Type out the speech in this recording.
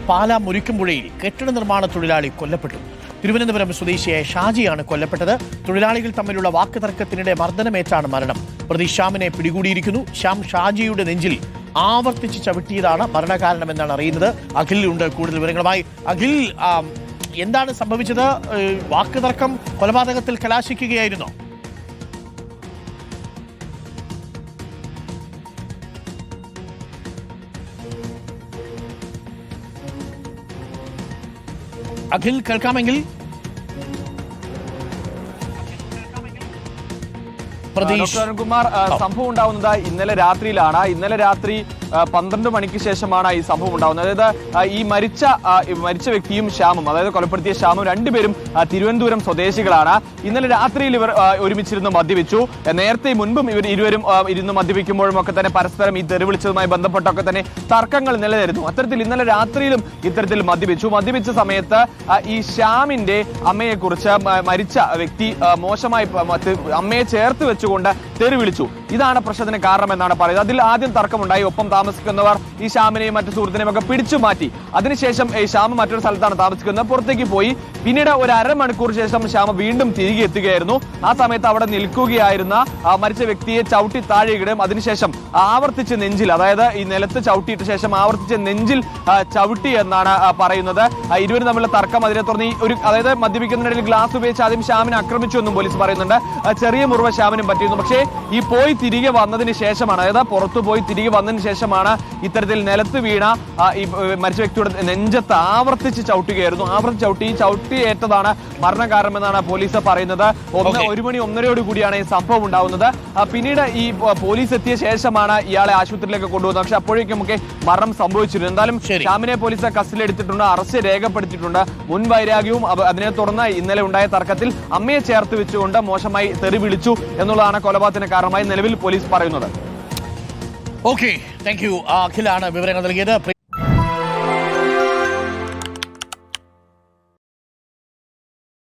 പാലാ മുരിക്കുംപുഴയിൽ കെട്ടിട നിർമ്മാണ തൊഴിലാളി കൊല്ലപ്പെട്ടു. തിരുവനന്തപുരം സ്വദേശിയായ ഷാജിയാണ് കൊല്ലപ്പെട്ടത്. തൊഴിലാളികൾ തമ്മിലുള്ള വാക്കുതർക്കത്തിനിടെ മർദ്ദനമേറ്റാണ് മരണം. പ്രതി ശ്യാമിനെ പിടികൂടിയിരിക്കുന്നു. ശ്യാം ഷാജിയുടെ നെഞ്ചിൽ ആവർത്തിച്ച് ചവിട്ടിയതാണ് മരണകാരണമെന്നാണ് അറിയുന്നത്. അഖിലുണ്ട് കൂടുതൽ വിവരങ്ങളുമായി. അഖിൽ, എന്താണ് സംഭവിച്ചത്? വാക്കുതർക്കം കൊലപാതകത്തിൽ കലാശിക്കുകയായിരുന്നോ? അഖിൽ, കേൾക്കാമെങ്കിൽ? കുമാർ, സംഭവം ഉണ്ടാവുന്നത് ഇന്നലെ രാത്രിയിലാണ്. ഇന്നലെ രാത്രി 12 മണിക്ക് ശേഷമാണ് ഈ സംഭവം ഉണ്ടാവുന്നത്. അതായത് ഈ മരിച്ച വ്യക്തിയും ശ്യാമും, അതായത് കൊലപ്പെടുത്തിയ ശ്യാമും, രണ്ടുപേരും തിരുവനന്തപുരം സ്വദേശികളാണ്. ഇന്നലെ രാത്രിയിൽ ഇവർ ഒരുമിച്ചിരുന്ന് മദ്യപിച്ചു. നേരത്തെ മുൻപും ഇവർ ഇരുവരും ഇരുന്ന് മദ്യപിക്കുമ്പോഴും ഒക്കെ തന്നെ പരസ്പരം ഈ തെറിവിളിച്ചതുമായി ബന്ധപ്പെട്ടൊക്കെ തന്നെ തർക്കങ്ങൾ നിലനിന്നിരുന്നു. അത്തരത്തിൽ ഇന്നലെ രാത്രിയിലും ഇത്തരത്തിൽ മദ്യപിച്ച സമയത്ത് ഈ ശ്യാമിന്റെ അമ്മയെക്കുറിച്ച് മരിച്ച വ്യക്തി മോശമായി അമ്മയെ ചേർത്ത് വെച്ചുകൊണ്ട് തെറി വിളിച്ചു. ഇതാണ് പ്രശ്നത്തിന് കാരണമെന്നാണ് പറയുന്നത്. അതിൽ ആദ്യം തർക്കമുണ്ടായി. ഒപ്പം താമസിക്കുന്നവർ ഈ ശ്യാമിനെയും മറ്റു സുഹൃത്തിനെയും ഒക്കെ പിടിച്ചു മാറ്റി. അതിനുശേഷം ഈ ശ്യാമ മറ്റൊരു സ്ഥലത്താണ് താമസിക്കുന്നത്, പുറത്തേക്ക് പോയി. പിന്നീട് ഒരു അരമണിക്കൂർ ശേഷം ശ്യാമ വീണ്ടും തിരികെ എത്തുകയായിരുന്നു. ആ സമയത്ത് അവിടെ നിൽക്കുകയായിരുന്ന മരിച്ച വ്യക്തിയെ ചവിട്ടി താഴെയിടും. അതിനുശേഷം ആവർത്തിച്ച് നെഞ്ചിൽ, അതായത് ഈ നിലത്ത് ചവിട്ടിയിട്ട ശേഷം ആവർത്തിച്ച് നെഞ്ചിൽ ചവിട്ടി എന്നാണ് പറയുന്നത്. ഇരുവരും തമ്മിലുള്ള തർക്കം അതിനെ തുടർന്ന് അതായത് മദ്യപിക്കുന്നതിനിടയിൽ ഗ്ലാസ് ഉപയോഗിച്ച് ആദ്യം ശ്യാമിനെ ആക്രമിച്ചു എന്നും പോലീസ് പറയുന്നുണ്ട്. ചെറിയ മുറിവ് ശ്യാമിനും പറ്റിയിരുന്നു. പക്ഷേ ഈ പോയി തിരികെ വന്നതിന് ശേഷമാണ്, അതായത് പുറത്തു പോയി തിരികെ വന്നതിന് ശേഷമാണ് ഇത്തരത്തിൽ നിലത്ത് വീണ ഈ മരിച്ച വ്യക്തിയുടെ നെഞ്ചത്ത് ആവർത്തിച്ച് ചവിട്ടുകയായിരുന്നു. ആവർത്തിച്ച് ചവിട്ടിയേറ്റതാണ് മരണകാരണമെന്നാണ് പോലീസ് പറയുന്നത്. 1 മണി 1:30 കൂടിയാണ് ഈ സംഭവം ഉണ്ടാവുന്നത്. പിന്നീട് ഈ പോലീസ് എത്തിയ ശേഷമാണ് ഇയാളെ ആശുപത്രിയിലേക്ക് കൊണ്ടുപോകുന്നത്. പക്ഷെ അപ്പോഴേക്കുമൊക്കെ മരണം സംഭവിച്ചിരുന്നു. എന്തായാലും ശ്യാമിനെ പോലീസ് കസ്റ്റഡിയിൽ എടുത്തിട്ടുണ്ട്, അറസ്റ്റ് രേഖപ്പെടുത്തിയിട്ടുണ്ട്. മുൻ വൈരാഗ്യവും അതിനെ തുടർന്ന് ഇന്നലെ ഉണ്ടായ തർക്കത്തിൽ അമ്മയെ ചേർത്ത് വെച്ചുകൊണ്ട് മോശമായി തെറി വിളിച്ചു എന്നുള്ളതാണ് കൊലപാതകത്തിന് കാരണമായി നിലവിൽ പോലീസ് പറയുന്നത്. Okay, thank you. അഖിലാണ് വിവരങ്ങൾ നൽകിയത്.